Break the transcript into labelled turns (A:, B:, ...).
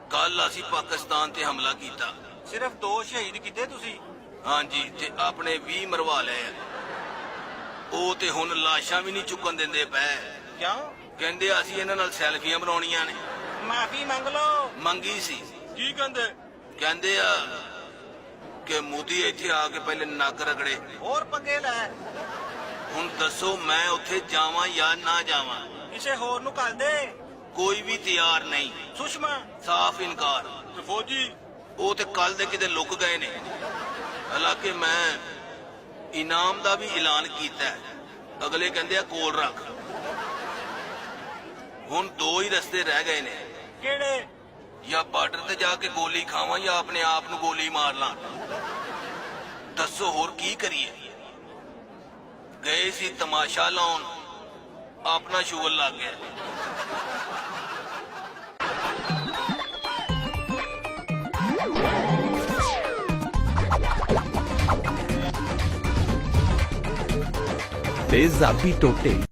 A: ਕੱਲ ਅਸੀਂ ਪਾਕਿਸਤਾਨ ਤੇ ਹਮਲਾ ਕੀਤਾ।
B: ਸਿਰਫ 2 ਸ਼ਹੀਦ ਕੀਤੇ ਤੁਸੀਂ?
A: ਹਾਂਜੀ, ਤੇ ਆਪਣੇ 20 ਮਰਵਾ ਲਏ ਆ। ਉਹ ਤੇ ਹੁਣ ਲਾਸ਼ਾਂ ਵੀ ਨਹੀਂ ਚੁੱਕਣ ਦਿੰਦੇ ਪਏ।
B: ਕਿਉਂ?
A: ਕਹਿੰਦੇ ਅਸੀਂ ਇਹਨਾਂ ਨਾਲ ਸੈਲਫੀਆਂ ਬਣਾਉਣੀਆਂ ਨੇ।
B: ਮਾਫੀ ਮੰਗ ਲਓ।
A: ਮੰਗੀ ਸੀ।
B: ਕੀ ਕਹਿੰਦੇ?
A: ਕਹਿੰਦੇ ਆ ਕਿ ਮੋਦੀ ਇੱਥੇ ਆ ਕੇ ਪਹਿਲੇ ਨੱਕ ਰਗੜੇ।
B: ਹੋਰ ਪੰਗੇ ਲੈ।
A: ਹੁਣ ਦੱਸੋ ਮੈਂ ਉੱਥੇ ਜਾਵਾਂ ਜਾਂ ਨਾ ਜਾਵਾਂ?
B: ਕਿਸੇ ਹੋਰ ਨੂੰ ਕਰ ਦੇ।
A: ਕੋਈ ਵੀ ਤਿਆਰ ਨਹੀਂ।
B: ਸੁਸ਼ਮਾ?
A: ਸਾਫ਼ ਇਨਕਾਰ।
B: ਤੇ ਫੌਜੀ?
A: ਉਹ ਤੇ ਕੱਲ ਦੇ ਕਿਤੇ ਲੁਕ ਗਏ ਨੇ। ਹਾਲਾਂਕਿ ਮੈਂ ਇਨਾਮ ਦਾ ਵੀ ਐਲਾਨ ਕੀਤਾ। ਅਗਲੇ ਕਹਿੰਦੇ ਆ ਕੋਲ ਰੱਖ। ਹੁਣ 2 ਹੀ ਰਸਤੇ ਰਹਿ ਗਏ ਨੇ।
B: ਕਿਹੜੇ?
A: ਜਾਂ ਬਾਰਡਰ ਤੇ ਜਾ ਕੇ ਗੋਲੀ ਖਾਵਾਂ ਜਾਂ ਆਪਣੇ ਆਪ ਨੂੰ ਗੋਲੀ ਮਾਰ ਲਾਂ। ਦੱਸੋ ਹੋਰ ਕੀ ਕਰੀਏ? ਗਏ ਸੀ ਤਮਾਸ਼ਾ ਲਾਉਣ, ਆਪਣਾ ਸ਼ੁਗਰ ਲੱਗ ਗਿਆ।
C: तेजाबी टोटे।